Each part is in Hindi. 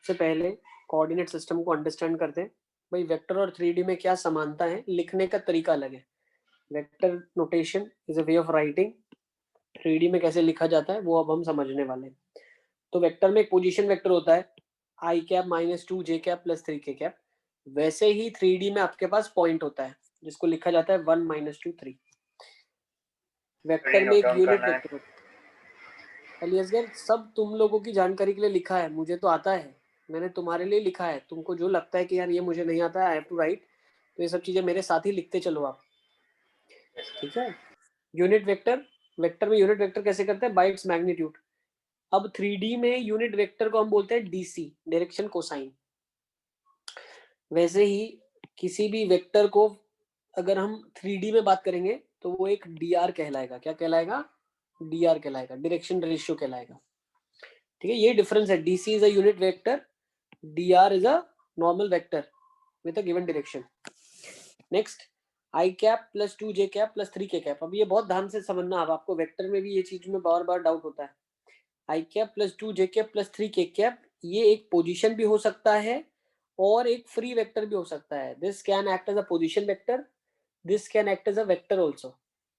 सबसे पहले कोऑर्डिनेट सिस्टम को अंडरस्टैंड करते हैं। भाई वेक्टर और 3D में क्या समानता है, लिखने का तरीका अलग है। Vector notation is a way of writing, 3D में कैसे लिखा जाता है वो अब हम समझने वाले हैं। तो वेक्टर में एक पोजीशन वेक्टर होता है i cap minus 2j cap plus 3k cap. वैसे ही 3D में आपके पास पॉइंट होता है जिसको लिखा जाता है 1 माइनस 2 3। वेक्टर में एक यूनिट वेक्टर होता है। अलियसगर सब तुम लोगों की जानकारी के लिए लिखा है, मुझे तो आता है, मैंने तुम्हारे लिए लिखा है। तुमको जो लगता है कि यार ये मुझे नहीं आता है, आई हैव टू राइट, तो ये सब चीजें मेरे साथ ही लिखते चलो आप, ठीक है। यूनिट वेक्टर, वेक्टर में यूनिट वेक्टर कैसे करते हैं, बाय इट्स मैग्नीट्यूड। अब 3D में यूनिट वेक्टर को हम बोलते हैं डीसी, डायरेक्शन कोसाइन। वैसे ही किसी भी वेक्टर को अगर हम 3D में बात करेंगे तो वो एक डीआर कहलाएगा। क्या कहलाएगा, डीआर कहलाएगा, डायरेक्शन रेशियो कहलाएगा, ठीक है। ये डिफरेंस है, DC is a unit vector, dr is a normal vector with a given direction. Next, I cap plus 2j cap plus 3k cap। अब ये बहुत ध्यान से समझना, अब आपको वेक्टर में भी ये चीज में बार बार डाउट होता है। I cap plus 2j cap plus 3k cap, ये एक पोजीशन भी हो सकता है और एक फ्री वेक्टर भी हो सकता है। This can act as a position vector, this can act as a vector also,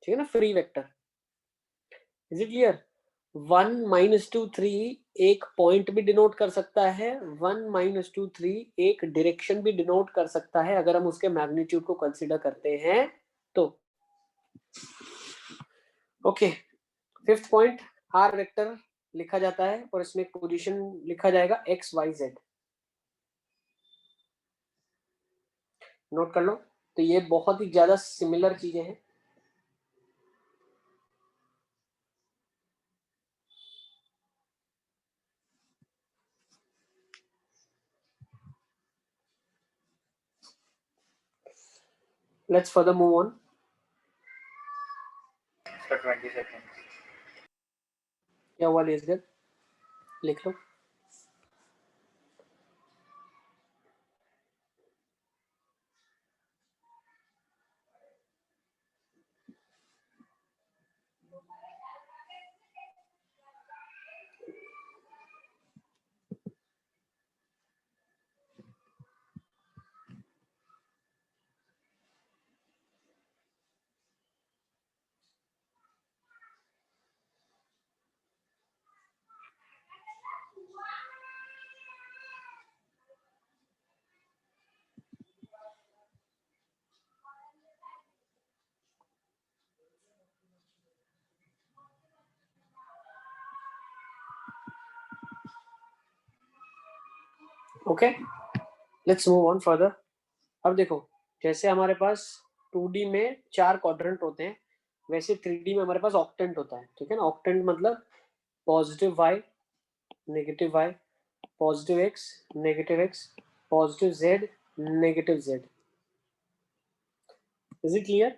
ठीक है ना, free vector. Is it clear. 1 minus 2 3 एक पॉइंट भी डिनोट कर सकता है, 1 माइनस 2 3 एक डायरेक्शन भी डिनोट कर सकता है अगर हम उसके मैग्नीट्यूड को कंसीडर करते हैं तो। Okay, fifth point, R vector लिखा जाता है और इसमें पोजीशन लिखा जाएगा एक्स वाई जेड, नोट कर लो। तो ये बहुत ही ज्यादा सिमिलर चीजें हैं। Let's further move on. 20 seconds। क्या हुआ लेजर, लिख लो। Okay, let's move on further. अब देखो, जैसे हमारे पास 2D में 4 क्वाड्रेंट होते हैं, वैसे 3D में हमारे पास ऑक्टेंट होता है, ठीक है ना। ऑक्टेंट मतलब positive y, negative y, positive x, negative x, positive z, negative z। Is it clear,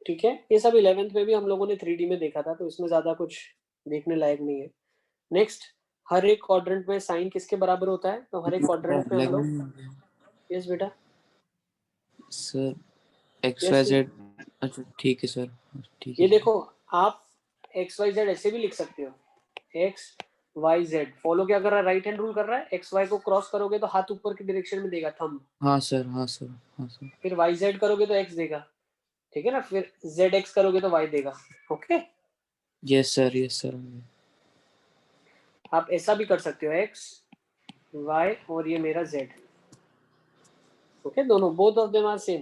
ठीक है। ये सब 11th में भी हम लोगों ने 3D में देखा था, तो इसमें ज्यादा कुछ देखने लायक नहीं है। नेक्स्ट, हर एक क्वाड्रेंट में साइन किसके बराबर होता है, तो हर एक क्वाड्रेंट में हम लोग, यस बेटा सर एक्स वाई जेड, अच्छा ठीक है सर, ठीक है। ये देखो, आप एक्स वाई जेड ऐसे भी लिख सकते हो, एक्स वाई जेड फॉलो क्या कर रहा है, राइट हैंड रूल कर रहा है। एक्स वाई को क्रॉस करोगे तो हाथ ऊपर की डायरेक्शन में देगा, थंब। हाँ सर, हाँ सर, हाँ सर। फिर वाई जेड करोगे तो एक्स देगा, ठीक है ना। फिर जेड एक्स करोगे तो वाई देगा। Okay, yes sir, yes sir. आप ऐसा भी कर सकते हो, एक्स वाई और ये मेरा जेड। ओके, दोनों both of them are same,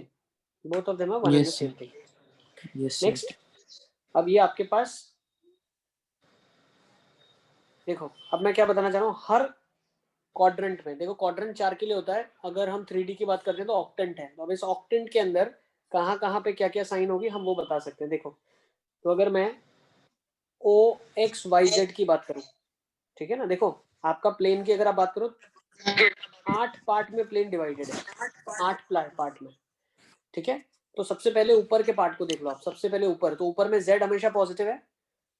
both of them are one and the same thing. Yes sir. Next, अब ये आपके पास देखो, अब मैं क्या बताना चाह रहा हूँ, हर क्वाड्रेंट में देखो, क्वाड्रेंट 4 के लिए होता है। अगर हम 3D की बात करते हैं तो ऑक्टेंट है, तो अब इस ऑक्टेंट के अंदर कहाँ कहाँ पे क्या क्या साइन होगी हम वो बता सकते हैं। देखो, तो अगर मैं ओ एक्स वाई जेड की बात करूं, ठीक है ना, देखो आपका प्लेन की अगर आप बात करो, 8 पार्ट में प्लेन डिवाइडेड है, 8 पार्ट में, ठीक है। तो सबसे पहले ऊपर के पार्ट को देख लो आप, सबसे पहले ऊपर, तो ऊपर में जेड हमेशा पॉजिटिव है,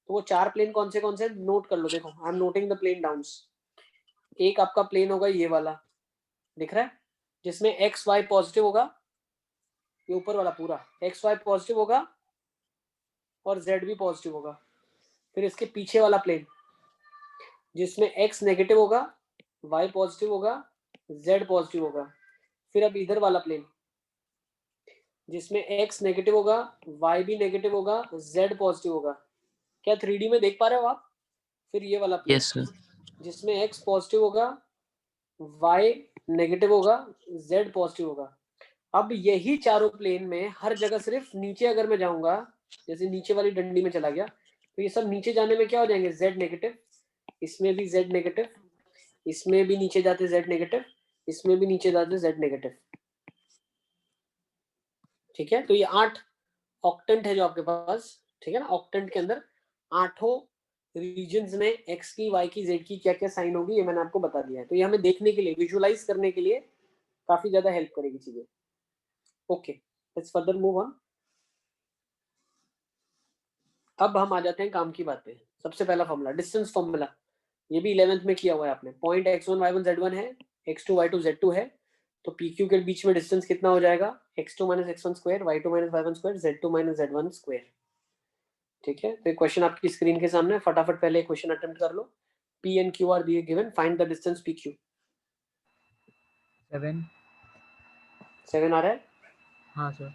तो वो 4 प्लेन कौन से नोट कर लो। देखो, I am noting the plane downs. एक आपका प्लेन होगा ये वाला, दिख रहा है, जिसमें एक्स वाई पॉजिटिव होगा, ये ऊपर वाला पूरा एक्स वाई पॉजिटिव होगा और जेड भी पॉजिटिव होगा। फिर इसके पीछे वाला प्लेन जिसमें एक्स नेगेटिव होगा y पॉजिटिव होगा, z पॉजिटिव होगा। फिर अब इधर वाला प्लेन जिसमें x नेगेटिव होगा, y भी नेगेटिव होगा, z पॉजिटिव होगा। क्या 3D में देख पा रहे हो आप? फिर ये वाला प्लेन यस सर। जिसमें x पॉजिटिव होगा, y नेगेटिव होगा, z पॉजिटिव होगा। अब यही चारों प्लेन में हर जगह सिर्फ नीचे अगर मैं जाऊंगा, जैसे नीचे वाली डंडी में चला गया, तो ये सब नीचे जाने में क्या हो जाएंगे, z नेगेटिव, इसमें भी z नेगेटिव, इसमें भी नीचे जाते z नेगेटिव, इसमें भी नीचे जाते z नेगेटिव। ठीक है, तो ये 8 ऑक्टेंट है जो आपके पास, ठीक है ना। ऑक्टेंट के अंदर 8 रीजन्स में x की, y की, z की क्या क्या साइन होगी ये मैंने आपको बता दिया है। तो ये हमें देखने के लिए, विजुअलाइज करने के लिए काफी ज्यादा हेल्प करेगी चीजें। Okay, let's further move on. अब हम आ जाते हैं काम की बात पे। सबसे पहला फॉर्मूला, डिस्टेंस फॉर्मूला, ये भी 11th में किया हुआ है आपने। पॉइंट x1 y1 z1 है, x2 y2 z2 है, तो pq के बीच में डिस्टेंस कितना हो जाएगा, x2 minus x1 square, y2 minus y1 square, z2 minus z1 square. ठीक है, तो क्वेश्चन आपकी स्क्रीन के सामने, फटाफट पहले क्वेश्चन अटेम्प्ट कर लो। p and q आर दिए given, find the distance pq। 7। 7 आ रहा है? हाँ सर।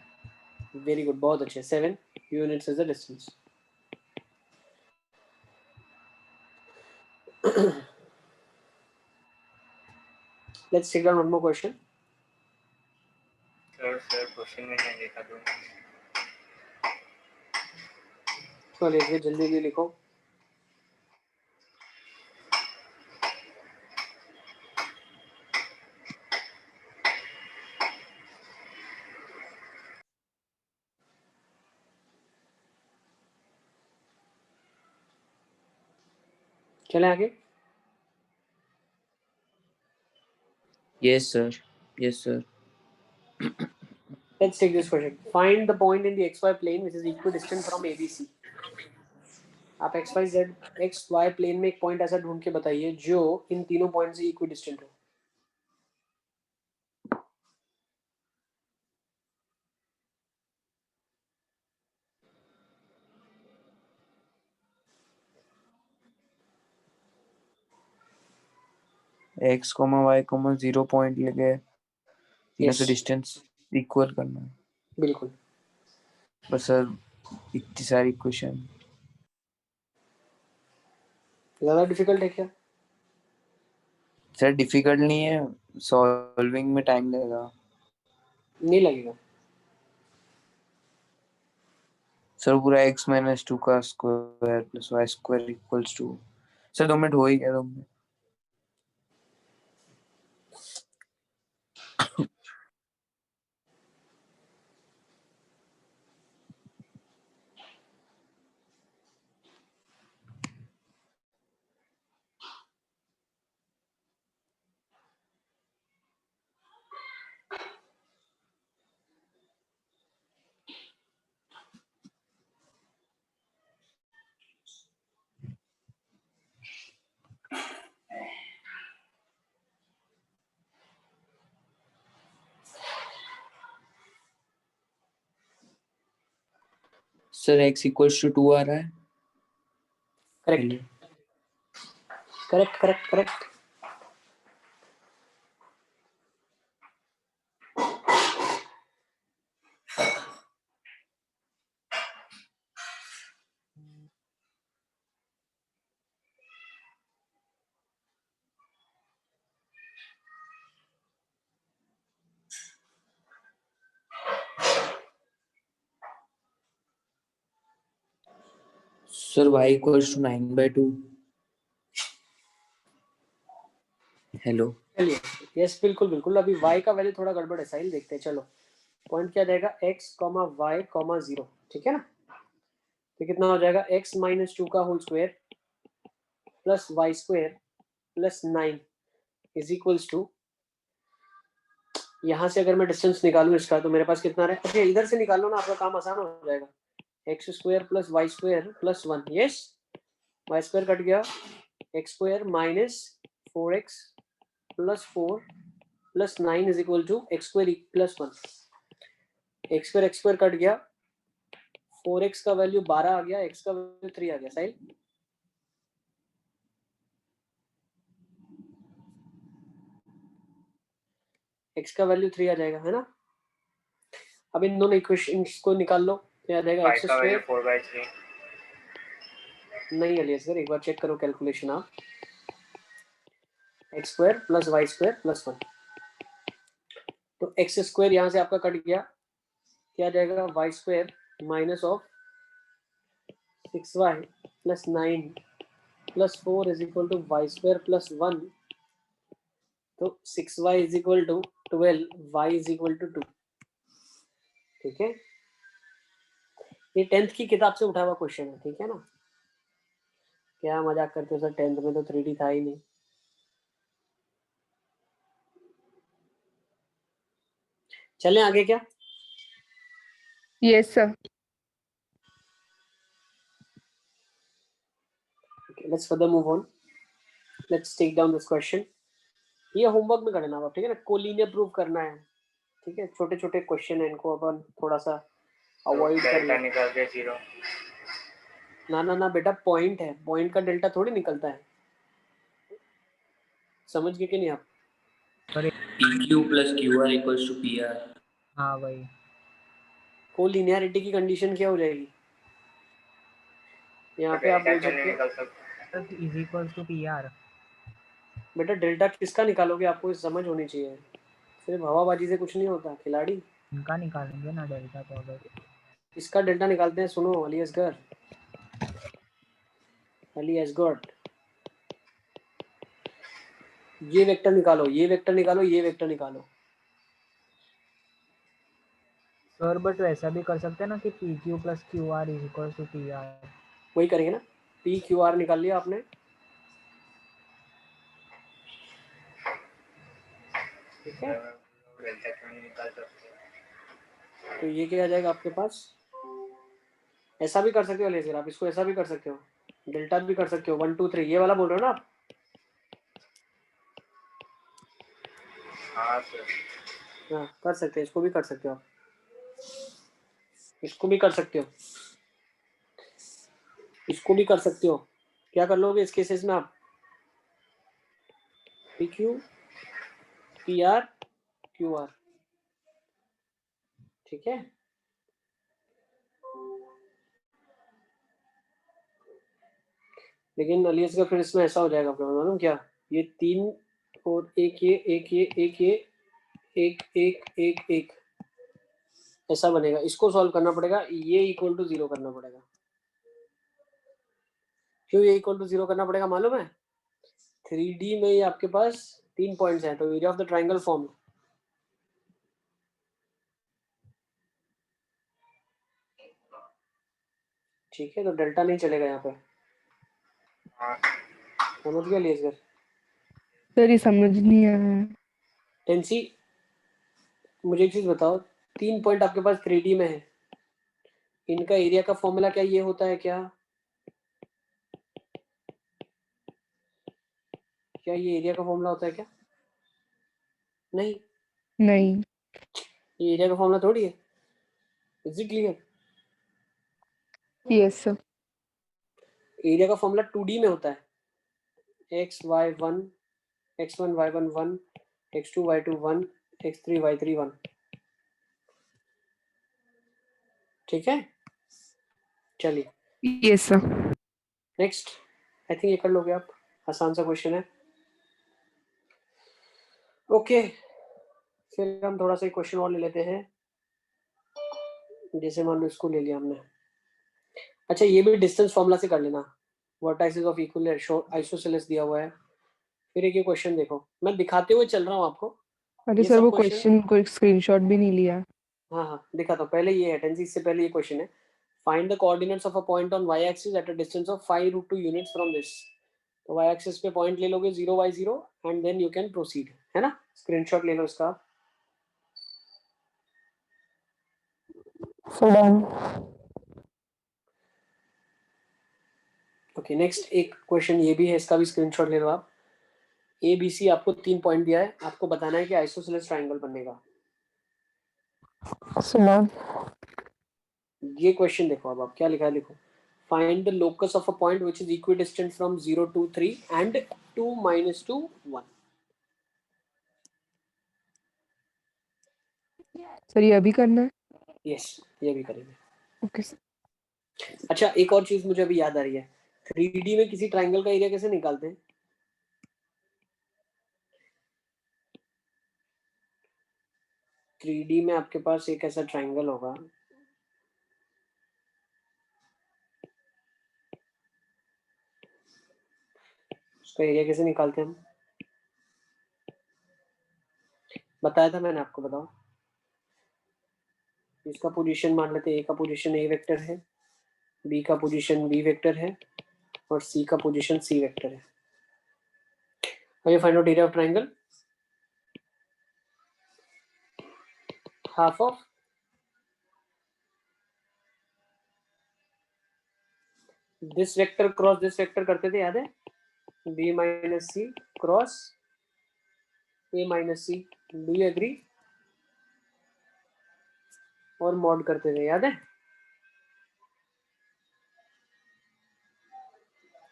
वेरी गुड, बहुत अच्छे। 7 units is the distance. Let's take down one more question. Sir question में नहीं देखा तो। तो लिखिए, जल्दी जल्दी लिखो। चले आगे। Yes sir, yes sir. Let's take this question. Find the point in the xy plane which is equidistant from ABC. आप एक्स वाई प्लेन में एक पॉइंट ऐसा ढूंढ के बताइए जो इन तीनों पॉइंट से इक्विडिस्टेंट हो। x comma y comma 0 point लेके तीनों से Yes, डिस्टेंस इक्वल करना है। बिल्कुल। बस सर इतनी सारी क्वेश्चन। ज्यादा डिफिकल्ट है क्या? सर डिफिकल्ट नहीं है, सॉल्विंग में टाइम लगेगा। नहीं लगेगा। सर पूरा x माइनस 2 का square plus y square equals to, sir 2 minute हो ही गया 2 minute. Sir x equals to 2 आ रहा है। Correct, correct, correct, correct. Sir y equals to 9/2। Hello. चलिए, यस बिल्कुल बिल्कुल। अभी y का वैल्यू थोड़ा गड़बड़ है, साहिल देखते हैं। चलो, पॉइंट क्या जाएगा, x कॉमा वाई कॉमा 0, ठीक है ना। तो कितना हो जाएगा, x माइनस 2 का whole square plus Y square plus 9 is equals to, यहाँ से अगर मैं डिस्टेंस निकालूं इसका, तो मेरे पास कितना रहे, अच्छा इधर से निकालो ना, आपका काम आसान हो जाएगा। X square plus Y square plus 1, yes, y square कट गया, x square minus 4x plus 4 plus 9 is equal to x square plus 1। X square कट गया, 4x का वैल्यू 12 आ गया, x का वैल्यू 3 आ गया। साहिल x का वैल्यू 3 आ जाएगा, है ना। अब इन दोनों इक्वेशंस को निकाल लो, क्या आ जाएगा, y x का वैल्यू स्क्वायर 4/3। नहीं अलियास सर, एक बार चेक करो कैलकुलेशन आप, x square plus Y square plus 1, तो x स्क्वायर यहाँ से आपका कट गया, क्या आ जाएगा, Y square minus of 6y plus 9 plus 4 is equal to Y square plus 1, तो 6y is equal to 12, y is equal to 2। ठीक है, ये 10th की किताब से उठा हुआ क्वेश्चन है, ठीक है ना। क्या मजाक करते हो सर, 10th में तो 3D था ही नहीं। चलें आगे क्या? Yes sir. Okay, let's further move on. Let's take down this question. ये होमवर्क में करना आप, ठीक है ना, कोलिनियर प्रूव करना है, ठीक है, छोटे छोटे क्वेश्चन है, इनको अपन थोड़ा सा अवॉइड कर डेल्टा लें। निकाल के 0। ना ना ना बेटा, पॉइंट है, पॉइंट का डेल्टा थोड़ी निकलता है, समझ गए कि नहीं आप? PQ plus QR equals to PR. हाँ भाई, कोलिनियरिटी की कंडीशन क्या हो जाएगी यहाँ पे, आप डेल्टा बोल क्यों नहीं सकते हो निकाल सकते? Is equals to P R. बेटा डेल्टा किसका निकालोगे, आपको ये समझ होनी चाहिए, सिर्फ हवाबाजी से कुछ नहीं होता खिलाड़ी। इनका निकालेंगे ना डेल्टा तो। अगर इसका डेल्टा निकालते हैं, सुनो अली असगर, अली असगर, ये वेक्टर निकालो, ये वेक्टर निकालो, ये वेक्टर निकालो। सर बट वैसा भी कर सकते हैं ना कि P Q plus Q R is equals to P R. वही करेंगे ना, पी क्यू आर निकाल लिया आपने, ठीक है, डेल्टा क्यों नहीं निकाल सकते? तो ये क्या आ जाएगा आपके पास, ऐसा भी कर सकते हो लेजर, आप इसको ऐसा भी कर सकते हो, डेल्टा भी कर सकते हो, 1 2 3 ये वाला बोल रहे हो ना आप? हाँ सर। हाँ कर सकते हैं, इसको भी कर सकते हो आप, इसको भी कर सकते हो, इसको भी कर सकते हो। क्या कर लोगे इस केसेस में आप, P Q P R Q R, ठीक है। लेकिन अलियस का फिर इसमें ऐसा हो जाएगा, आपको मालूम क्या, ये 3 और एक ये एक ये एक ये एक एक एक एक ऐसा बनेगा, इसको सॉल्व करना पड़ेगा, ये इक्वल टू 0 करना पड़ेगा। क्यों ये इक्वल टू 0 करना पड़ेगा मालूम है, 3D में ये आपके पास 3 पॉइंट्स हैं, तो area of the triangle form, ठीक है, तो डेल्टा नहीं चलेगा यहाँ पे, हाँ समझ गया लेजर? सर ये समझ नहीं आया। टेंसी मुझे एक चीज बताओ, 3 पॉइंट आपके पास 3D में है, इनका एरिया का फॉर्मूला क्या ये होता है क्या, क्या ये एरिया का फॉर्मूला होता है क्या? नहीं, नहीं। ये एरिया का फॉर्मूला थोड़ी है, is it clear? Yes sir. Area का फॉर्मूला 2D में होता है, x1 y1 1, x2 y2 1, x3 y3 1, ठीक है। चलिए यस सर। नेक्स्ट, आई थिंक ये कर लोगे आप, आसान सा क्वेश्चन है। ओके फिर हम थोड़ा सा क्वेश्चन और ले लेते हैं, जैसे मान लो इसको ले लिया हमने, अच्छा ये भी डिस्टेंस फॉर्मूला से कर लेना, वर्टाइसेस ऑफ इक्वल आइसोसेलेस दिया हुआ है। फिर एक ये क्वेश्चन देखो, मैं दिखाते हुए चल रहा हूँ आपको, अरे ये सर सब वो क्वेश्चन, क्वेश्चन को स्क्रीनशॉट भी नहीं लिया। हाँ हाँ दिखाता हूँ, पहले ये है टेंसी, इससे पहले ये क्वेश्चन है, find the coordinates of a point on Y axis at a distance of 5√2 units from this. तो वाई एक्सिस पे पॉइंट ले लोगे 0 y 0 and then you can proceed, है ना, स्क्रीनशॉट ले लो इसका। ओके नेक्स्ट एक क्वेश्चन ये भी है, इसका भी स्क्रीनशॉट ले लो आप। ए बी सी आपको 3 पॉइंट दिया है, आपको बताना है कि आइसोसेलेस ट्रायंगल बनेगा। ये क्वेश्चन देखो, अब आप क्या लिखा है देखो, find the locus of a point which is equidistant from 0 to 3 and 2 - 2 1। Sir ये अभी करना है? यस, ये भी करेंगे। Okay sir. अच्छा, एक और चीज मुझे अभी याद आ रही है, 3D में किसी ट्राइंगल का एरिया कैसे निकालते हैं? थ्री डी में आपके पास एक ऐसा ट्राइंगल होगा, उसका एरिया कैसे निकालते हैं हम? बताया था मैंने आपको, बताओ। इसका पोजीशन मान लेते हैं, ए का पोजीशन ए वेक्टर है, बी का पोजीशन बी वेक्टर है, और सी का पोजीशन सी वेक्टर है। Find out area of triangle. Half of this vector cross this vector करते थे, याद है? B minus C cross A minus C, do you agree? और मॉड करते थे, याद है?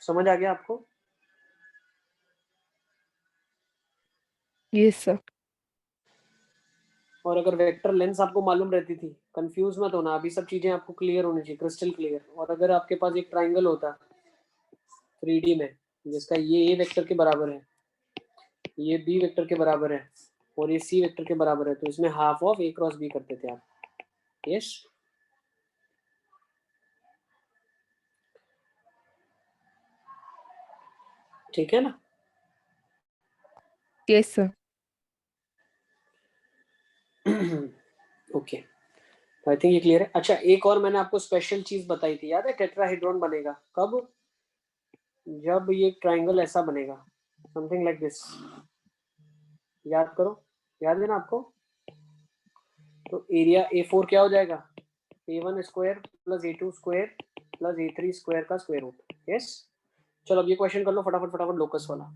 समझ आ गया आपको? Yes sir. और अगर वेक्टर लेंथ आपको मालूम रहती थी, कंफ्यूज मत होना, अभी सब चीजें आपको क्लियर होनी चाहिए, क्रिस्टल क्लियर। और अगर आपके पास एक ट्राइंगल होता 3D में, जिसका ये ए वेक्टर के बराबर है, ये बी वेक्टर के बराबर है, और ये सी वेक्टर के बराबर है, तो इसमें half of A cross B करते थे आप। यस, ठीक है ना? Yes sir. Okay, I think ये क्लियर है। अच्छा, एक और मैंने आपको स्पेशल चीज बताई थी, याद है? टेट्राहेड्रॉन बनेगा कब? जब ये ट्राइंगल ऐसा बनेगा, समथिंग लाइक दिस। याद करो, याद है ना आपको? तो एरिया A4 क्या हो जाएगा? A1 square plus A2 square plus A3 square का स्क्वायर रूट। यस, चलो अब ये क्वेश्चन कर लो फटाफट फटाफट, लोकस वाला।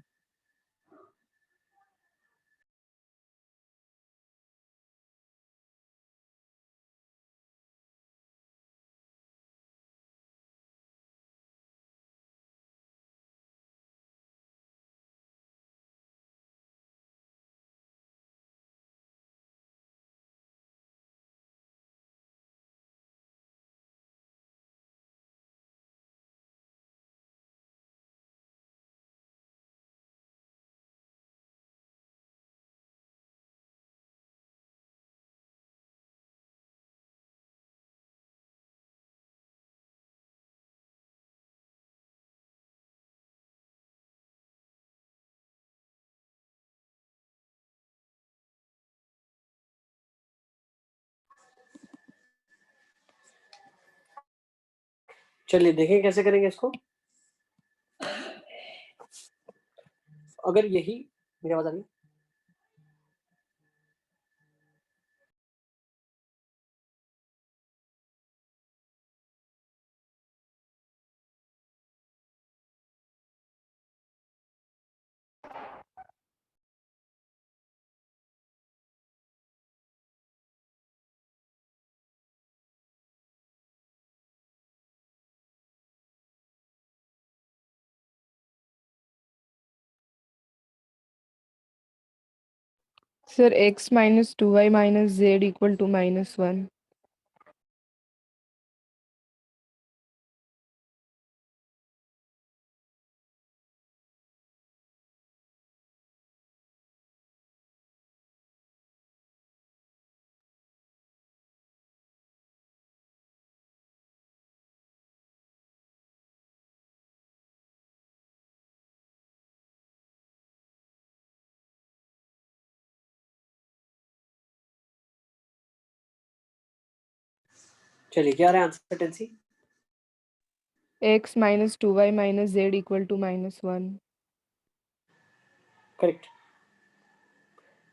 चलिए देखें कैसे करेंगे इसको। अगर यही, मेरी आवाज आ रही है? Sir x minus 2y minus z equal to -1। चलिए क्या आ रहा है आंसर टेंसी? x minus 2y minus z equal to -1। Correct.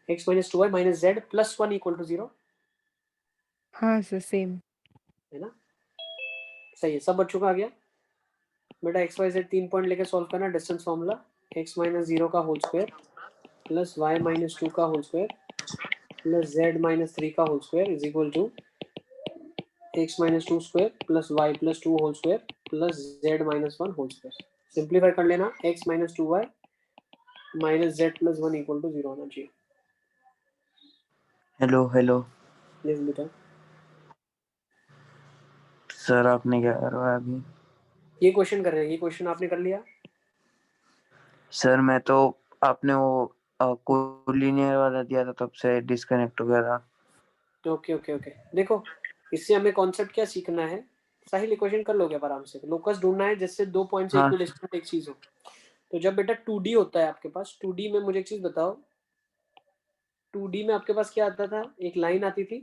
x minus 2y minus Z plus 1 equal to 0, हाँ सर सेम। है ना? सही है, सब बच्चों का आ गया। बेटा एक्स वाई जेड 3 पॉइंट लेके सॉल्व करना, डिस्टेंस फॉर्मूला x माइनस 0 का whole square plus y minus 2 का whole square plus z minus 3 का whole square is equal to x minus 2 square plus y plus 2 whole square plus z minus 1 whole square. Simplify कर लेना, x minus 2y minus z plus 1 equal to 0 होना चाहिए। Hello hello. यस बेटा। सर आपने क्या करवाया अभी? ये क्वेश्चन कर रहे हैं, ये क्वेश्चन आपने कर लिया। सर मैं तो आपने वो कोलिनियर वाला दिया था तब से डिस्कनेक्ट हो गया था। ओके ओके ओके, देखो इससे हमें कॉन्सेप्ट क्या सीखना है, साहिल इक्वेशन कर लोगे आप आराम से। लोकस ढूंढना है जिससे 2 पॉइंट से हाँ इक्विडिस्टेंट एक चीज हो। तो जब बेटा 2D होता है आपके पास, 2D में मुझे एक चीज बताओ, 2D में आपके पास क्या आता था, एक लाइन आती थी।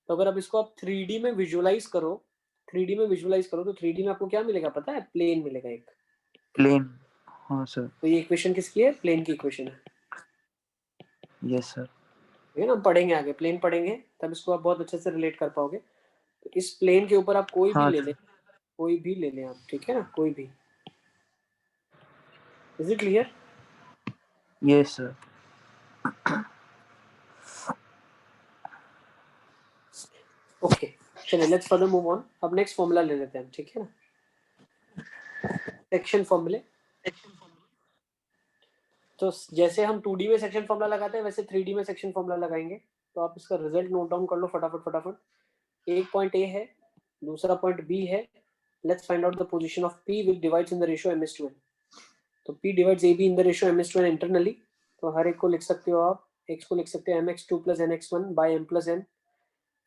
तो अगर अब इसको आप 3D में विजुअलाइज करो, 3D में विजुअलाइज करो तो 3D में आपको क्या मिलेगा पता है, प्लेन मिलेगा एक। प्लेन। हाँ सर। तो ये इक्वेशन किसकी है, प्लेन की इक्वेशन है। Yes sir. ठीक है ना, हम पढ़ेंगे आगे, प्लेन पढ़ेंगे तब इसको आप बहुत अच्छे से रिलेट कर पाओगे। तो इस प्लेन के ऊपर आप कोई भी हाँ ले सर। लें, कोई भी ले लें आप, ठीक है ना, कोई भी। Is it clear? Yes sir. Okay, चलिए लेट्स फर्दर मूव ऑन। अब नेक्स्ट फॉर्मूला ले लेते हैं, ठीक है ना, सेक्शन फॉर्मूले। तो जैसे हम 2D में सेक्शन फॉर्मूला लगाते हैं वैसे 3D में सेक्शन फॉर्मूला लगाएंगे। तो आप इसका रिजल्ट नोट डाउन कर लो फटाफट फटाफट। एक पॉइंट ए है, दूसरा पॉइंट बी है। Let's find out the position of P which divides in the ratio m:2n। तो P divides A B in the ratio m:2n internally. तो हर एक को लिख सकते हो आप, एक्स को लिख सकते हो mx2 plus nx1 by m plus n,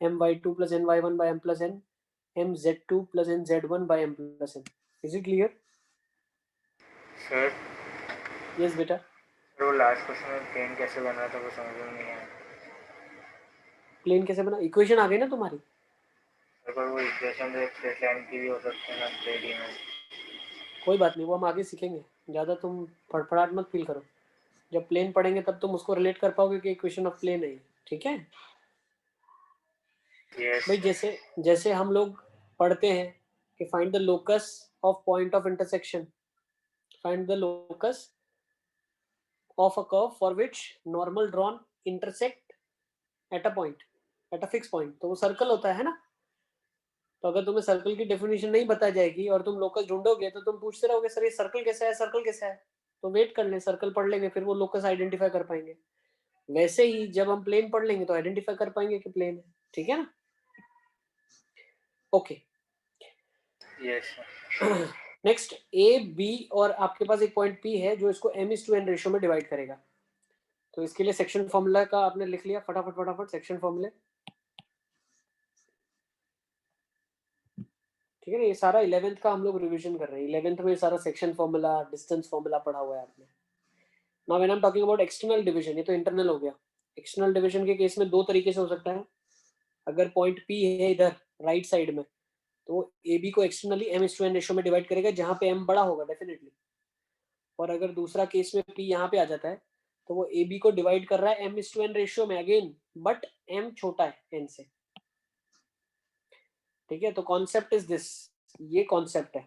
my2 plus ny1 by m plus n, mz2 plus nz1 by m plus n। Is it clear? Sir yes बेटा। वो लास्ट क्वेश्चन में प्लेन कैसे बन रहा था वो समझ में नहीं आया। प्लेन कैसे बना, इक्वेशन आ गई ना तुम्हारी। सर पर वो इक्वेशन जो स्ट्रेट लाइन की भी हो सकती है ना 3D में। कोई बात नहीं, वो हम आगे सीखेंगे, ज़्यादा तुम फड़फड़ाहट मत फील करो। जब प्लेन पढ़ेंगे तब तुम उसको रिलेट कर पाओगे कि इक्वेशन ऑफ प्लेन है, ठीक है यस भाई। जैसे जैसे हम लोग पढ़ते हैं कि find the locus of point of intersection, find the locus of a curve for which normal drawn intersect at a point, at a fix point, तो वो सर्कल होता है ना। तो अगर तुम्हें सर्कल की डेफिनेशन नहीं बता जाएगी और तुम लोकस ढूंढोगे तो तुम पूछते रहोगे सर ये सर्कल कैसा है, सर्कल कैसा है। तो वेट कर ले, सर्कल पढ़ लेंगे फिर वो लोकस आइडेंटिफाई कर पाएंगे। वैसे ही जब हम प्लेन पढ़ लेंगे तो आइडेंटिफाई कर पाएंगे कि प्लेन है, ठीक है ना। Okay yes next A B और आपके पास एक पॉइंट पी है जो इसको m:n रेशियो में डिवाइड करेगा। तो इसके लिए सेक्शन फॉर्मूला का आपने लिख लिया फटाफट फटाफट, सेक्शन फॉर्मूले, ठीक है ना। ये सारा 11th का हम लोग रिवीजन कर रहे हैं, 11th में सारा सेक्शन फॉर्मूला डिस्टेंस फॉर्मूला पढ़ा हुआ है आपने। Now when I am talking about external division, ये तो इंटरनल हो गया। एक्सटर्नल डिवीजन के केस में दो तरीके से हो सकता है। अगर पॉइंट पी है इधर राइट साइड में तो ए बी को एक्सटर्नली m:n रेशियो में डिवाइड करेगा जहां पे m बड़ा होगा डेफिनेटली। और अगर दूसरा केस में p यहाँ पे आ जाता है तो वो ए बी को डिवाइड कर रहा है m:n रेशियो में अगेन, बट m छोटा है n से, ठीक है। तो कॉन्सेप्ट इज दिस, ये कॉन्सेप्ट है।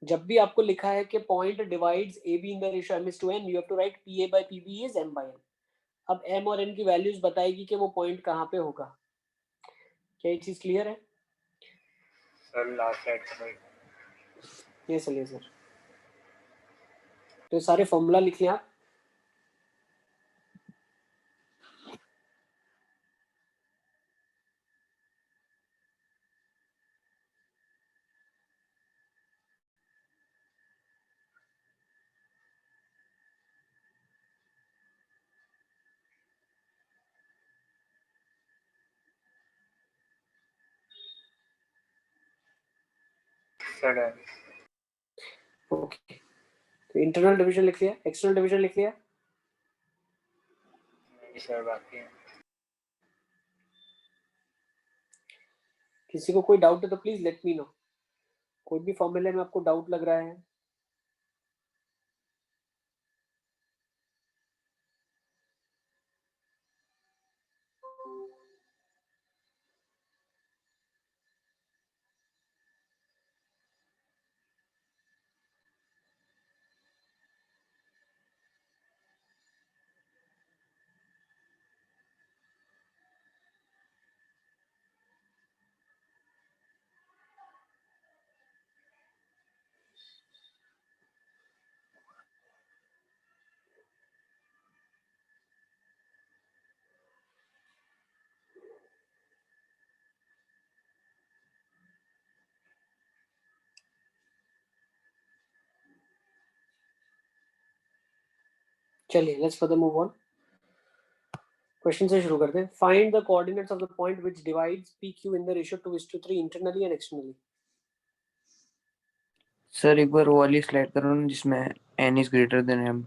जब भी आपको लिखा है कि point divides A B in the ratio m:n, you have to write pa by pb is m by n। अब m और n की वैल्यूज बताएगी कि वो पॉइंट कहाँ पे होगा। क्या ये चीज क्लियर है? सर लास्ट स्लाइड पर ये चलिए सर, तो सारे फॉर्मूला लिख लिया आप। Sir done. ओके, तो इंटरनल डिवीजन लिख लिया, एक्सटर्नल डिवीजन लिख लिया। नहीं सर बाकी है। किसी को कोई डाउट है तो प्लीज लेट मी नो। कोई भी फॉर्मूले में आपको डाउट लग रहा है चलिए let's further move on. Question से शुरू करते हैं। Find the coordinates of the point which divides PQ in the ratio 2:3 internally and externally. Sir एक बार वो वाली स्लाइड करो ना जिसमें n is greater than m।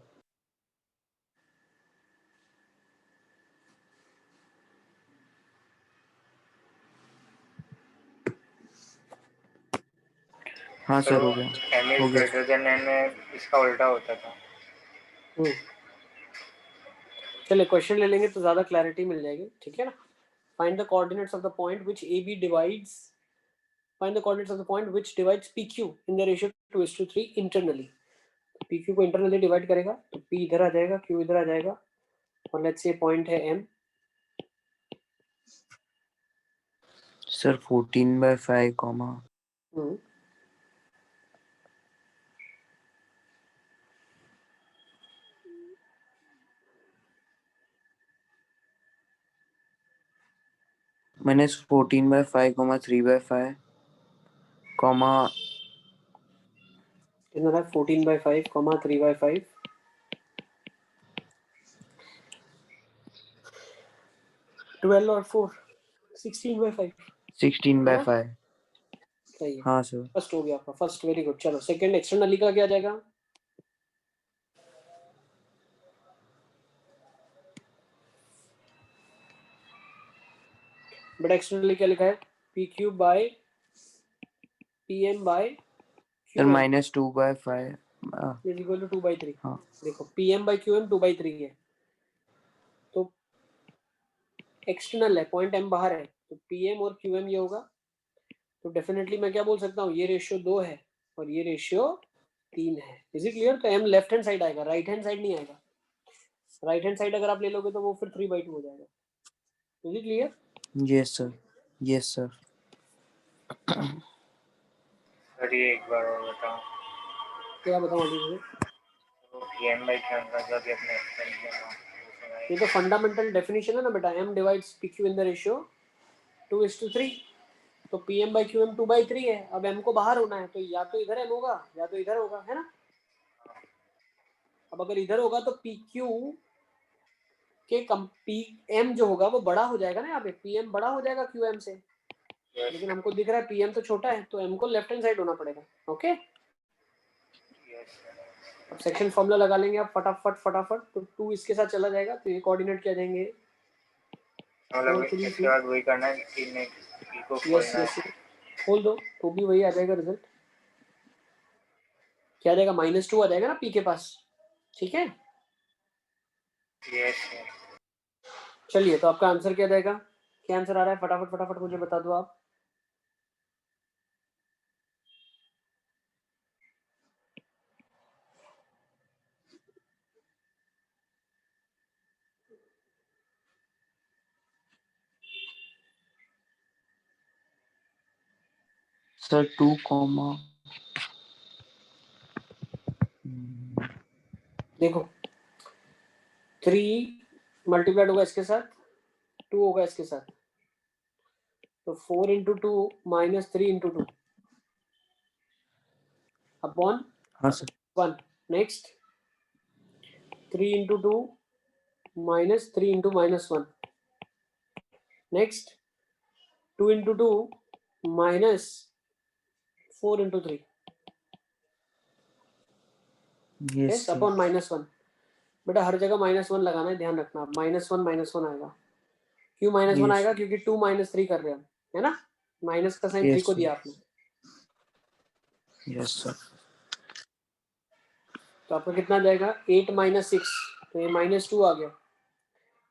हाँ सर हो गया एम हो इज गया। ग्रेटर देन एन में इसका उल्टा होता था। चलिए क्वेश्चन ले लेंगे तो ज्यादा क्लैरिटी मिल जाएगी, ठीक है ना। Find the coordinates of the point which AB divides find the coordinates of the point which divides PQ in the ratio 2:3 internally. PQ को इंटरनली डिवाइड करेगा तो P इधर आ जाएगा, Q इधर आ जाएगा, और लेट्स से पॉइंट है M। Sir 14/5 comma minus 14/5 comma 3/5 comma कितना था 14/5 कॉमा 3/5 12 और 4 16/5 16/5। सही है। हाँ सर। फर्स्ट हो गया आपका, फर्स्ट वेरी गुड। चलो सेकंड एक्सटर्नली का क्या आ जाएगा? बेटा एक्सटर्नली क्या लिखा है? PQ by PM by sir QM -2/5 is equal to 2/3। हाँ देखो PM बाय QM 2/3 है, तो एक्सटर्नल है, पॉइंट M बाहर है, तो PM और QM ये होगा। तो डेफिनेटली मैं क्या बोल सकता हूँ, ये रेशियो 2 है और ये रेशियो 3 है। Is it clear? तो M लेफ्ट हैंड साइड आएगा, राइट हैंड साइड नहीं आएगा। राइट हैंड साइड अगर आप ले लोगे तो वो फिर 3/2 हो जाएगा। Is it clear? Yes sir yes sir. Sir ये एक बार और बताओ। क्या बताऊँ अभी से? तो एम बाई क्या अंदर का भी अपने एक्सपेंड किया ये तो फंडामेंटल डेफिनेशन है ना बेटा। M divides PQ in the ratio 2:3। तो PM बाई QM 2/3 है। अब M को बाहर होना है तो या तो इधर M होगा या तो इधर होगा, है ना। अब अगर इधर होगा तो PQ के PM जो होगा वो बड़ा हो जाएगा ना, यहाँ पे PM बड़ा हो जाएगा QM से। लेकिन हमको दिख रहा है PM तो छोटा है, तो M को लेफ्ट हैंड साइड होना पड़ेगा। ओके, अब सेक्शन फॉर्मूला लगा लेंगे आप फटाफट फटाफट। तो 2 इसके साथ चला जाएगा तो ये कोऑर्डिनेट क्या जाएंगे? मतलब इसके बाद वही करना है कि नहीं को यस खोलना है। यस, खोल दो तो भी वही आ जाएगा रिजल्ट। क्या आ जाएगा? -2 आ जाएगा ना P के पास, ठीक है। Yes sir. चलिए तो आपका आंसर क्या जाएगा? क्या आंसर आ रहा है? फटाफट फटाफट मुझे बता दो आप। सर 2 कॉमा देखो 3 मल्टीप्लाइड होगा इसके साथ, 2 होगा इसके साथ, तो 4 इंटू 2 -3 इंटू 2 अपॉन हाँ sir 1। Next 3 into 2 -3 into -1। Next 2 into 2 -4 into 3 yes yes upon -1। बेटा हर जगह -1 लगाना है, ध्यान रखना। -1 आएगा। क्यों -1 आएगा? क्योंकि 2 -3 कर रहे हैं हम, है ना। माइनस का साइन 3 को दिया आपने, यस सर। तो आपका कितना आ जाएगा? 8 - 6, तो ये -2 आ गया।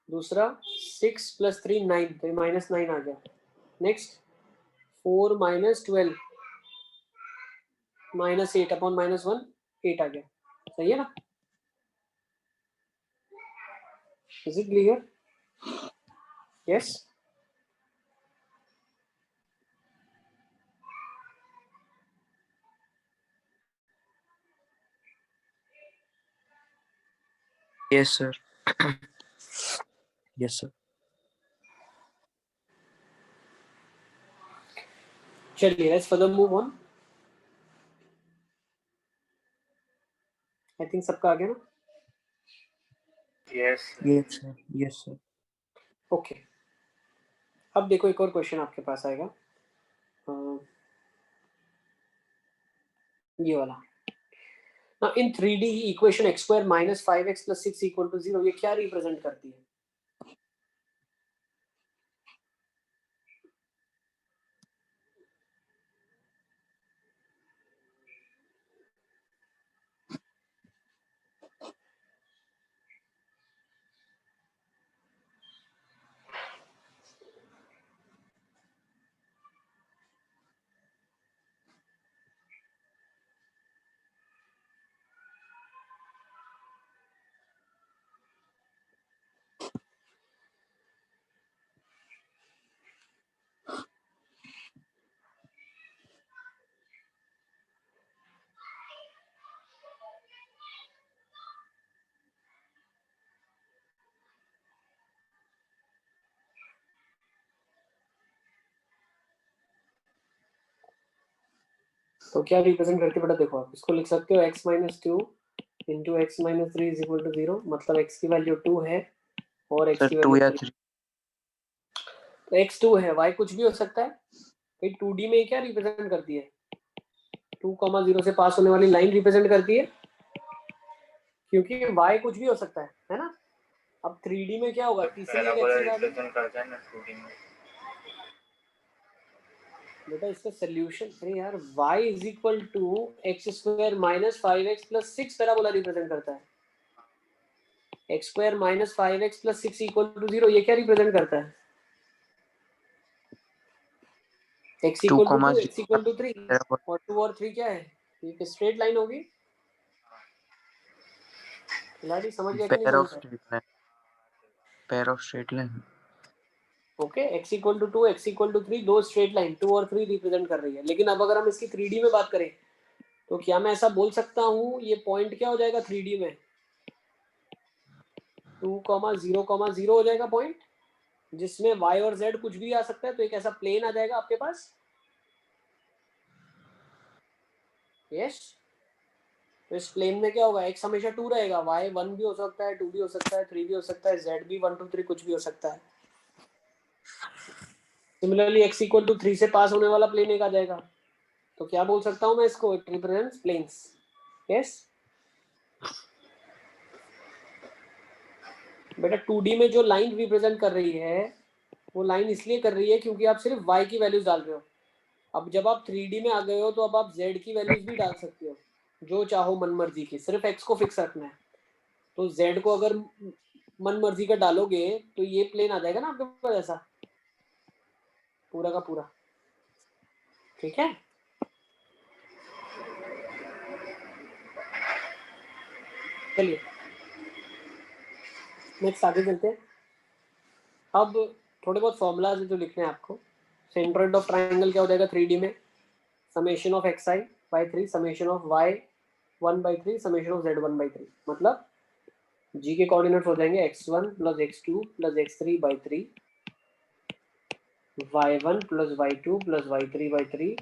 दूसरा 6 + 3 9, तो ये -9 आ गया। नेक्स्ट 4 - 12 -8 अपॉन -1 8 आ गया। सही है ना? Is it clear? Yes. Yes sir yes sir. चलिए let's further move on. I think सबका आ गया ना। Yes yes sir. ओके, अब देखो एक और क्वेश्चन आपके पास आएगा, ये वाला ना, in 3D equation x square minus 5x plus 6 equal to 0, ये क्या रिप्रेजेंट करती है? तो क्या रिप्रेजेंट करके बेटा, देखो आप इसको लिख सकते हो x minus 2 into X minus 3 is equal to 0, मतलब x की वैल्यू 2 है और x सर की 2 वैल्यू या 3, 3 तो x 2 है, y कुछ भी हो सकता है भाई। 2D में क्या रिप्रेजेंट करती है? 2,0 से पास होने वाली लाइन रिप्रेजेंट करती है, क्योंकि y कुछ भी हो सकता है ना। अब 3D में क्या होगा, तीसरी एक एक्सिस आ गई रिप्रेजेंट करता है ना 2D में। बेटा इसका सोल्यूशन, अरे यार y is equal to x square minus 5x plus 6 parabola represent करता है। X square minus 5x plus 6 equal to 0, ये क्या रिप्रेजेंट करता है? x 2 equal to 2, 0 x equal to 3, और 2 और 3 क्या है? ये स्ट्रेट लाइन होगी। खिलाड़ी समझ गया कि नहीं पेयर ऑफ समझ straight line, pair of straight line. Okay, x equal to 2, x equal to 3, दो स्ट्रेट लाइन 2 और 3 रिप्रेजेंट कर रही है। लेकिन अब अगर हम इसकी 3D में बात करें तो क्या मैं ऐसा बोल सकता हूँ ये पॉइंट क्या हो जाएगा 3D में? 2,0,0 हो जाएगा पॉइंट, जिसमें y और z कुछ भी आ सकता है, तो एक ऐसा प्लेन आ जाएगा आपके पास। यस, तो इस प्लेन में क्या होगा, x हमेशा 2 रहेगा, y 1 भी हो सकता है, 2 भी हो सकता है, 3 भी हो सकता है, z भी 1 2 3 कुछ भी हो सकता है। सिमिलरली x इक्वल टू 3 से पास होने वाला प्लेन एक आ जाएगा, तो क्या बोल सकता हूं मैं इसको, इट रिप्रेजेंट्स प्लेन्स। यस बेटा, 2D में जो लाइन रिप्रेजेंट कर रही है वो लाइन इसलिए कर रही है क्योंकि आप सिर्फ y की वैल्यूज डाल रहे हो। अब जब आप 3D में आ गए हो तो अब आप z की वैल्यूज भी डाल सकते हो, जो चाहो मन मर्जी की, सिर्फ x को फिक्स रखना है। तो z को अगर मन मर्जी का डालोगे तो ये प्लेन आ जाएगा ना आपके पास ऐसा पूरा का पूरा। ठीक है, चलिए नेक्स्ट आगे चलते हैं। अब थोड़े बहुत फॉर्मूलाज जो लिखने हैं आपको। सेंट्रोइड ऑफ ट्राइंगल क्या हो जाएगा 3D में, summation of xi by 3 summation of y 1/3 summation of z1/3, मतलब g के कोऑर्डिनेट्स हो जाएंगे x1 plus x2 plus x3 by 3, y1 plus y2 plus y3 by 3,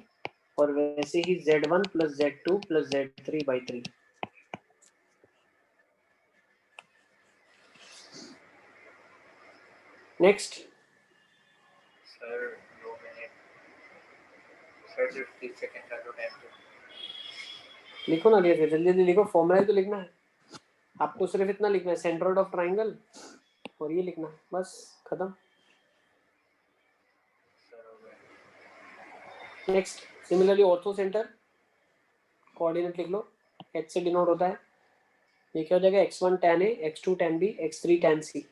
और वैसे ही z1 plus z2 plus z3 by 3। Next sir 2 minute sir, 50 second का तो टाइम दो। लिखो ना, जल्दी जल्दी लिखो, फॉर्मूला तो लिखना है आपको, सिर्फ इतना लिखना है सेंट्रोइड ऑफ ट्राइंगल, और ये लिखना है बस, खत्म। सर हो गया। Next similarly ortho centre coordinate लिख लो, h से डिनोट होता है, ये क्या हो जाएगा x1 tan a, x2 tan b, x3 tan c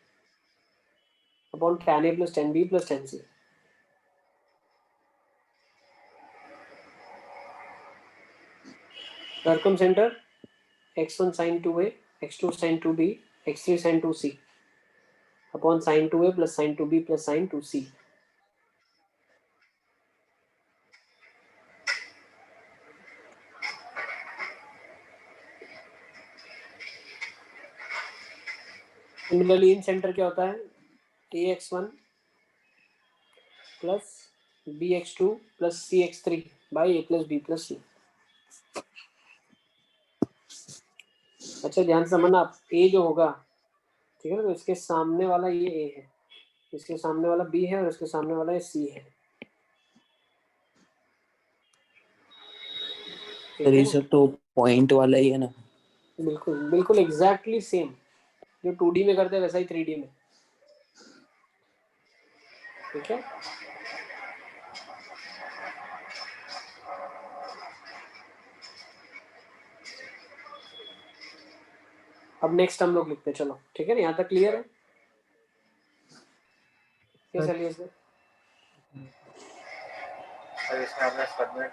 upon tan a plus tan b plus tan c। Circum centre x1 sin 2a, x2 sin 2b, x3 sin 2c upon sin 2a plus sin 2b plus sin 2c। Similarly in centre क्या होता है, ax1 plus bx2 plus cx3 by a plus b plus c। अच्छा ध्यान से समझना, आप a जो होगा, ठीक है ना, तो इसके सामने वाला ये ए है, इसके सामने वाला बी है और इसके सामने वाला ये सी है। ठीक सर है ये ना, सब तो पॉइंट वाला ही है ना? बिल्कुल बिल्कुल एग्जैक्टली सेम, जो 2D में करते हैं वैसा ही 3D में। ठीक है, अब नेक्स्ट हम लोग लिखते हैं, चलो ठीक है ना, यहाँ तक क्लियर है? ये चलिए इसमें सर इसमें आपने सबमिट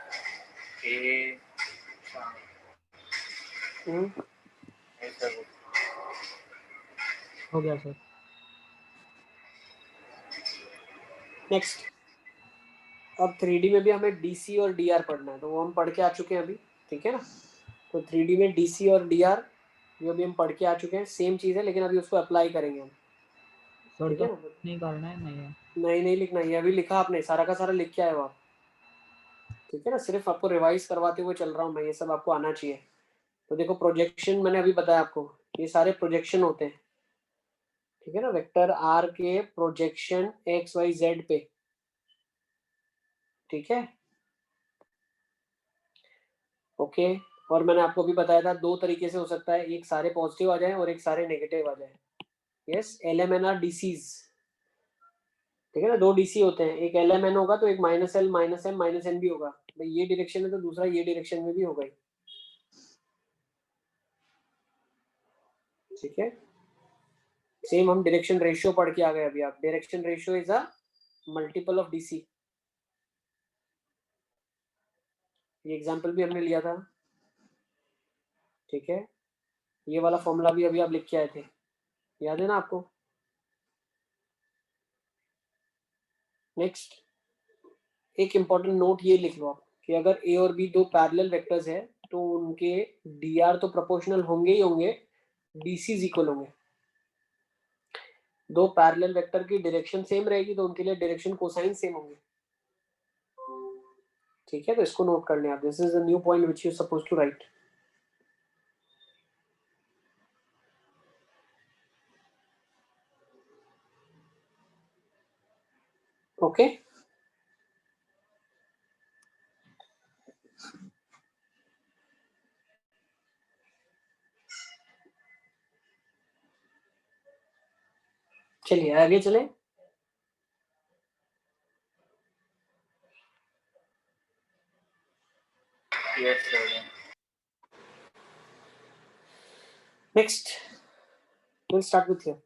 ए नहीं सर वो हो गया सर। नेक्स्ट, अब 3D में भी हमें DC और DR पढ़ना है, तो वो हम पढ़ के आ चुके हैं अभी। ठीक है ना, तो 3D में DC और DR जो भी हम पढ़ के आ चुके हैं, सेम चीज़ है, लेकिन अभी उसको अप्लाई करेंगे हम। सर ठीक तो है ना, नहीं करना है, नहीं है। नहीं लिखना, ये अभी लिखा आपने, सारा का सारा लिख के आए हो आप। ठीक है ना, सिर्फ आपको रिवाइज करवाते हुए चल रहा हूँ मैं, ये सब आपको आना चाहिए। तो देखो प्रोजेक्शन मैंने अभी बताया आपको, ये सारे प्रोजेक्शन होते हैं। ठीक है ना, वेक्टर आर के प्रोजेक्शन एक्स वाई जेड पे। ठीक है, ओके। और मैंने आपको भी बताया था 2 तरीके से हो सकता है, एक सारे पॉजिटिव आ जाए और एक सारे नेगेटिव आ जाए। Yes, LMNR DCs। ठीक है ना, 2 DC होते हैं, एक LMN होगा तो एक -L -M -N भी होगा। भाई ये डायरेक्शन है तो दूसरा ये डायरेक्शन में भी होगा ही। ठीक है, सेम हम डायरेक्शन रेशियो पढ़ के आ गए अभी। आप direction ratio is a multiple of DC। ये एग्जांपल भी हमने लिया था। ठीक है, ये वाला फॉर्मूला भी अभी आप लिख के आए थे, याद है ना आपको? नेक्स्ट, एक इंपॉर्टेंट नोट ये लिख लो आप कि अगर ए और बी 2 पैरेलल वेक्टर्स है तो उनके DR तो प्रोपोर्शनल होंगे ही होंगे, DCs इक्वल होंगे। 2 पैरेलल वेक्टर की डायरेक्शन सेम रहेगी तो उनके लिए डायरेक्शन कोसाइन सेम होंगे। ठीक है, तो इसको नोट कर लें आप, this is a new point which you suppose to write. Okay, चलिए आगे चलें। Yes sir next will start with here,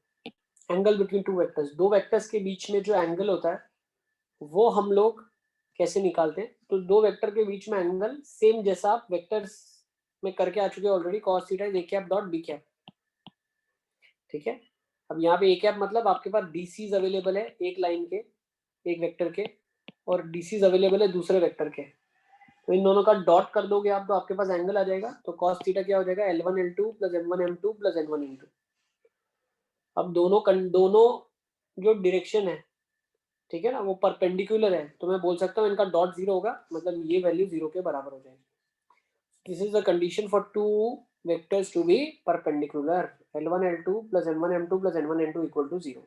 angle between 2 vectors. 2 vectors के बीच में जो एंगल होता है वो हम लोग कैसे निकालते हैं? तो 2 वेक्टर के बीच में एंगल सेम जैसा आप वेक्टर्स में करके आ चुके हैं already, cos theta is a cap dot b cap. ठीक है, अब यहाँ पे a कैप मतलब आपके पास DCs अवेलेबल है एक लाइन के, एक वेक्टर के, और DCs अवेलेबल है दूसरे वेक्टर के। तो इन दोनों का डॉट कर दोगे आप तो आपके पास एंगल आ जाएगा। तो cos थीटा क्या हो जाएगा? L1 L2 plus M1 M2 plus N1 N2। अब दोनों जो डायरेक्शन है, ठीक है ना, वो परपेंडिकुलर है, तो मैं बोल सकता हूँ इनका डॉट 0 होगा, मतलब ये वैल्यू 0 के बराबर हो जाएगी। This is the condition for 2 vectors to be perpendicular, L1 L2 plus M1 M2 plus N1 N2 equal to 0।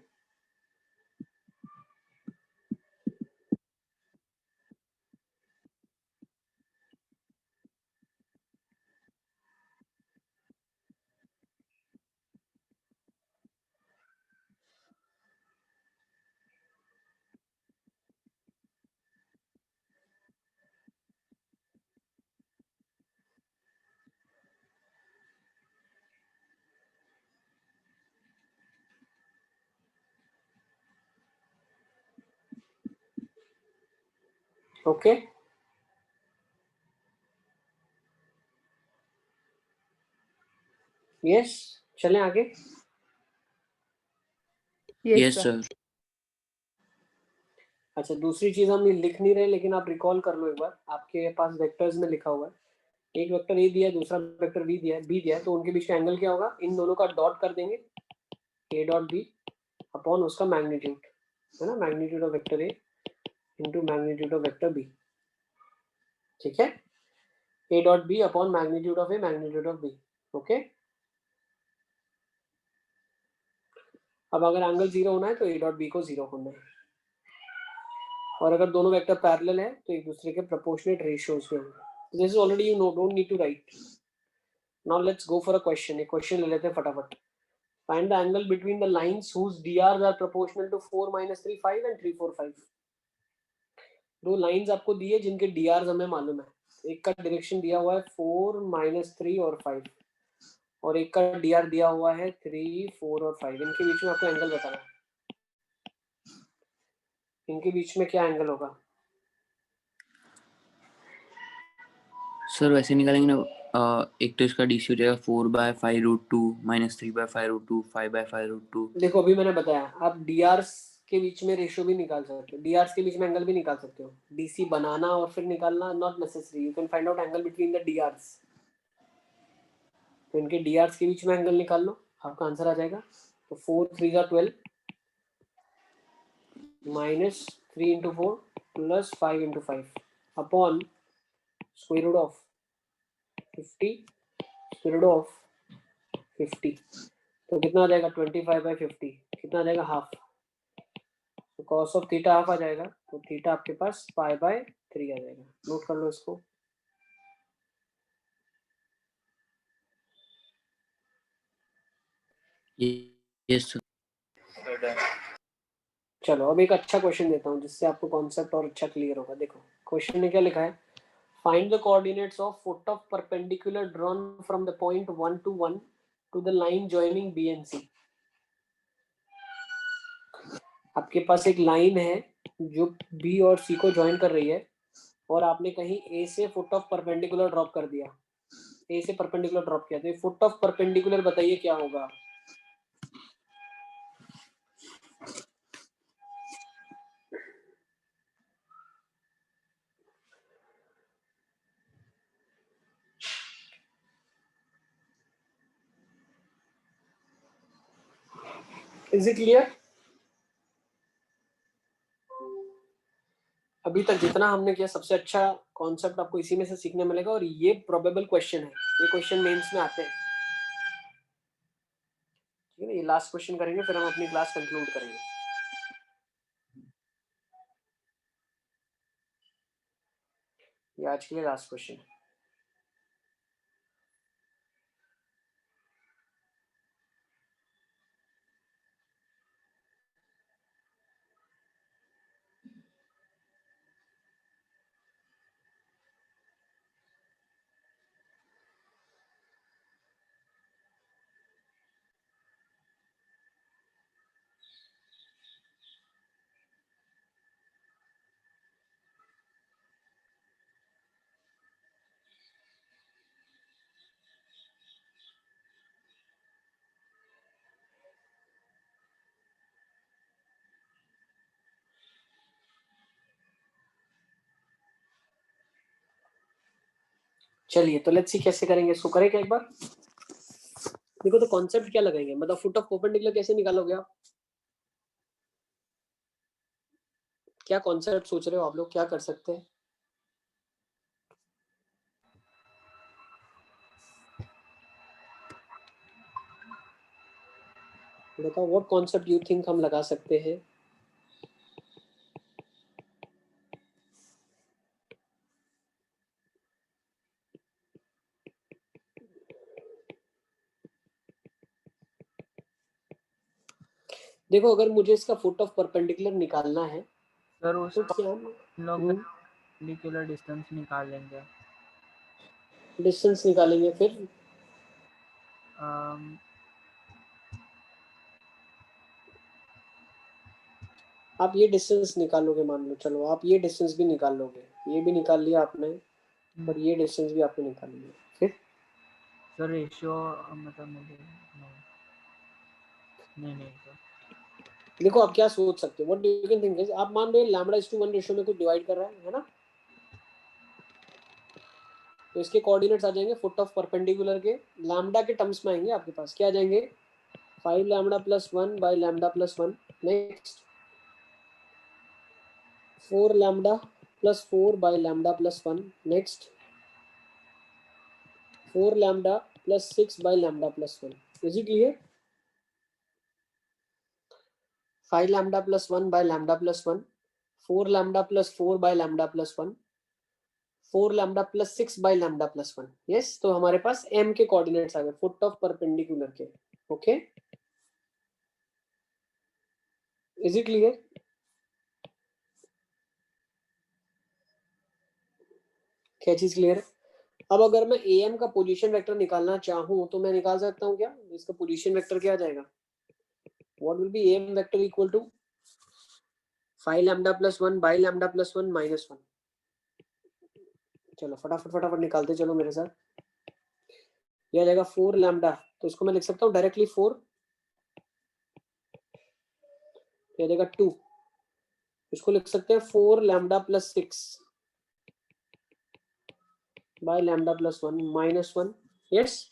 Okay, yes, चलें आगे। Yes, yes sir. सर। अच्छा, दूसरी चीज हम लिख नहीं रहे लेकिन आप रिकॉल कर लो एक बार, आपके पास वेक्टर्स में लिखा हुआ है, एक वेक्टर ए दिया है, दूसरा वेक्टर बी दिया है, तो उनके बीच का एंगल क्या होगा? इन दोनों का डॉट कर देंगे, ए डॉट बी अपॉन उसका मैग्नीट्यूड, है ना, magnitude of vector A into magnitude of vector B. ठीक है, A dot B upon magnitude of A magnitude of B. Okay, अब अगर एंगल 0 होना है तो ए डॉट बी को 0 होना है, और अगर दोनों वेक्टर पैरेलल है तो एक दूसरे के प्रोपोर्शनेट रेशियोज में होंगे। This is already you know, don't need to write. Now let's go for a question. एक क्वेश्चन ले लेते हैं फटाफट। Find the angle between the lines whose DRs are proportional to 4 - 3 5 and 3 4 5। दो लाइंस आपको दी है जिनके डीआरस हमें मालूम है। एक का डायरेक्शन दिया हुआ है 4 - 3 और 5, और एक का डीआर दिया हुआ है 3 4 और 5। इनके बीच में आपको एंगल बताना है। इनके बीच में क्या एंगल होगा? सर वैसे निकालेंगे ना, एक तो इसका डीसी हो जाएगा 4/5√2 - 3/5√2 5/5√2। देखो अभी मैंने बताया, आप डीआरस के बीच में रेशियो भी निकाल सकते हो, डीआरस के बीच में एंगल भी निकाल सकते हो। डीसी बनाना और फिर निकालना not necessary, you can find out angle between the डीआरस। तो इनके डीआरस के बीच में एंगल निकाल लो, आपका आंसर आ जाएगा। तो 4 3 12 minus 3 × 4 plus 5 × 5 upon square root of 50 square root of 50। तो कितना आ जाएगा? 25/50 कितना आ जाएगा? हाफ। तो कॉस ऑफ थीटा हाफ आ जाएगा, तो थीटा आपके पास π/3 आ जाएगा। नोट कर लो इसको। Yes sir. So done. चलो अब एक अच्छा क्वेश्चन देता हूँ जिससे आपको कॉन्सेप्ट और अच्छा क्लियर होगा। देखो क्वेश्चन में क्या लिखा है, find the coordinates of foot of perpendicular drawn from the point 1 to 1 to the line joining B and C. आपके पास एक लाइन है जो बी और सी को ज्वाइन कर रही है, और आपने कहीं ए से फुट ऑफ परपेंडिकुलर ड्रॉप कर दिया, ए से परपेंडिकुलर ड्रॉप किया, तो ये फुट ऑफ परपेंडिकुलर बताइए क्या होगा? Is it clear? अभी तक जितना हमने किया सबसे अच्छा कॉन्सेप्ट आपको इसी में से सीखने मिलेगा, और ये प्रोबेबल क्वेश्चन है, ये क्वेश्चन मेंस में आते हैं। ठीक है ना, ये लास्ट क्वेश्चन करेंगे फिर हम अपनी क्लास कंक्लूड करेंगे। ये आज के लिए लास्ट क्वेश्चन है। चलिए तो लेट्स सी कैसे करेंगे इसको, करें क्या एक बार। देखो तो कॉन्सेप्ट क्या लगाएंगे, मतलब फुट ऑफ परपेंडिकुलर कैसे निकालोगे आप? क्या कॉन्सेप्ट सोच रहे हो आप लोग, क्या कर सकते हैं? बताओ व्हाट कॉन्सेप्ट यू थिंक हम लगा सकते हैं? देखो अगर मुझे इसका फुट ऑफ परपेंडिकुलर निकालना है सर तो उसको क्या लोग परपेंडिकुलर डिस्टेंस निकाल लेंगे। डिस्टेंस निकालेंगे, फिर अम, आप ये डिस्टेंस निकालोगे, मान लो चलो आप ये डिस्टेंस भी निकाल लोगे, ये भी निकाल लिया आपने, और ये डिस्टेंस भी आपने निकाल लिया, फिर सर रेशियो मतलब मुझे नहीं सर। देखो आप क्या सोच सकते हो, what do you can think is, आप मान लो λ/1 रेशियो में कुछ डिवाइड कर रहा है ना, तो इसके कोऑर्डिनेट्स आ जाएंगे फुट ऑफ परपेंडिकुलर के लैम्डा के टर्म्स में आएंगे। आपके पास क्या आ जाएंगे? 5λ + 1/λ + 1, next 4λ + 4/λ + 1, next 4λ + 6/λ + 1। Is it clear? 5 lambda plus 1 by lambda plus 1, 4 lambda plus 4 by lambda plus 1, 4 lambda plus 6 by lambda plus 1. yes, तो हमारे पास m के कोऑर्डिनेट्स आ गए फुट ऑफ परपेंडिकुलर के. Okay, is it clear? क्या चीज क्लियर है? अब अगर मैं am का पोजीशन वेक्टर निकालना चाहूं तो मैं निकाल सकता हूं क्या? इसका पोजीशन वेक्टर क्या आ जाएगा? What will be am vector equal to 5 lambda plus 1 by lambda plus 1 minus 1. चलो फटाफट निकालते चलो मेरे साथ. यह आ जाएगा 4 लैम्डा, तो इसको मैं लिख सकता हूँ डायरेक्टली 4. यह आ जाएगा 2. इसको लिख सकते हैं 4 lambda plus 6 by lambda plus 1 minus 1. Yes,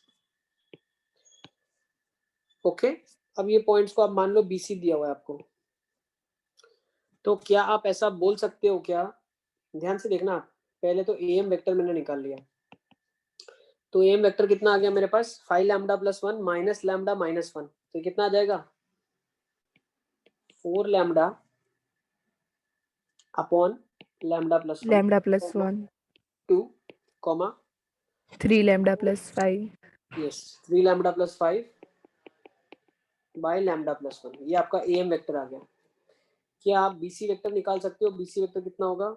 okay. अब ये पॉइंट्स को आप मान लो बीसी दिया हुआ है आपको, तो क्या आप ऐसा बोल सकते हो क्या? ध्यान से देखना. पहले तो एम वेक्टर मैंने निकाल लिया, तो एम वेक्टर कितना आ गया मेरे पास? 5 lambda plus 1 minus lambda minus 1, तो कितना आ जाएगा? 4 lambda upon lambda plus 1 lambda plus 1, 2 comma 3 lambda plus 5. Yes 3 lambda plus 5 by lambda plus 1. ये आपका एम वेक्टर आ गया. क्या आप बीसी वेक्टर निकाल सकते हो? बीसी वेक्टर कितना होगा?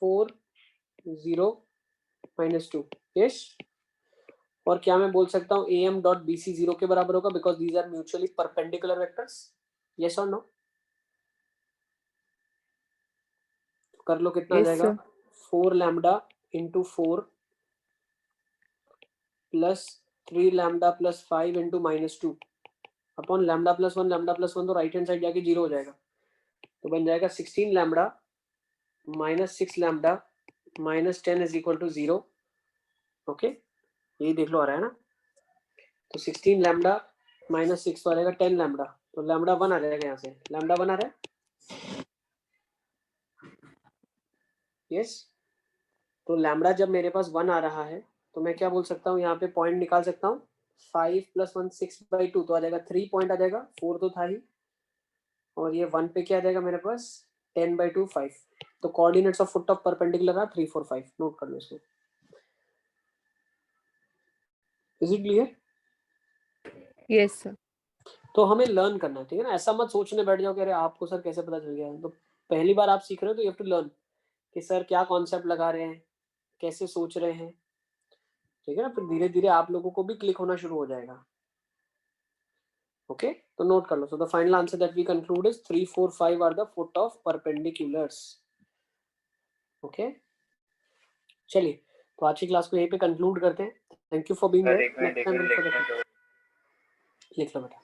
4 0 माइनस 2. यस, और क्या मैं बोल सकता हूँ am डॉट bc 0 के बराबर होगा because these are mutually perpendicular vectors. Yes और नो? कर लो, कितना आ Yes, जाएगा? sir. 4 lambda into 4 plus 3 lambda plus 5 into minus 2 upon lambda plus 1. Lambda plus 1 तो राइट हैंड साइड जाके 0 हो जाएगा, तो बन जाएगा 16 lambda minus 6 lambda minus 10 is equal to 0. Okay, यही देख लो आ रहा है ना. तो 16 लैम्डा माइनस 6 तो आ जाएगा 10 लैम्डा, तो लैम्डा 1 आ जाएगा. यहाँ से लैम्डा 1 आ रहा है. यस, तो लैम्डा जब मेरे पास 1 आ रहा है तो मैं क्या बोल सकता हूँ? यहाँ पे पॉइंट निकाल सकता हूँ. 5 प्लस 1 6/2 तो आ जाएगा 3 पॉइंट आ जाएगा. 4 तो था ही, और ये 1 पे क्या आ जाएगा मेरे पास? 10/2 5. तो coordinates of foot of perpendicular आ 3 4 5. नोट कर लो इसको. Is it clear? Yes, sir. तो हमें लर्न करना है, ठीक है ना. ऐसा मत सोचने बैठ जाओ कि अरे आपको सर कैसे पता चल गया. तो पहली बार आप सीख रहे हो तो यू हैव टू लर्न कि सर क्या कॉन्सेप्ट लगा रहे हैं, कैसे सोच रहे हैं, ठीक है ना. फिर धीरे धीरे आप लोगों को भी क्लिक होना शुरू हो जाएगा. ओके, तो नोट कर लो. So the final answer that we conclude is 3 4 5 are the foot of perpendiculars. Okay, चलिए तो आज की क्लास को यहीं पे कंक्लूड करते हैं. Thank you for being sir here. एक मिनट नेक्स्ट टाइम लिख लें तो लिख लो बेटा.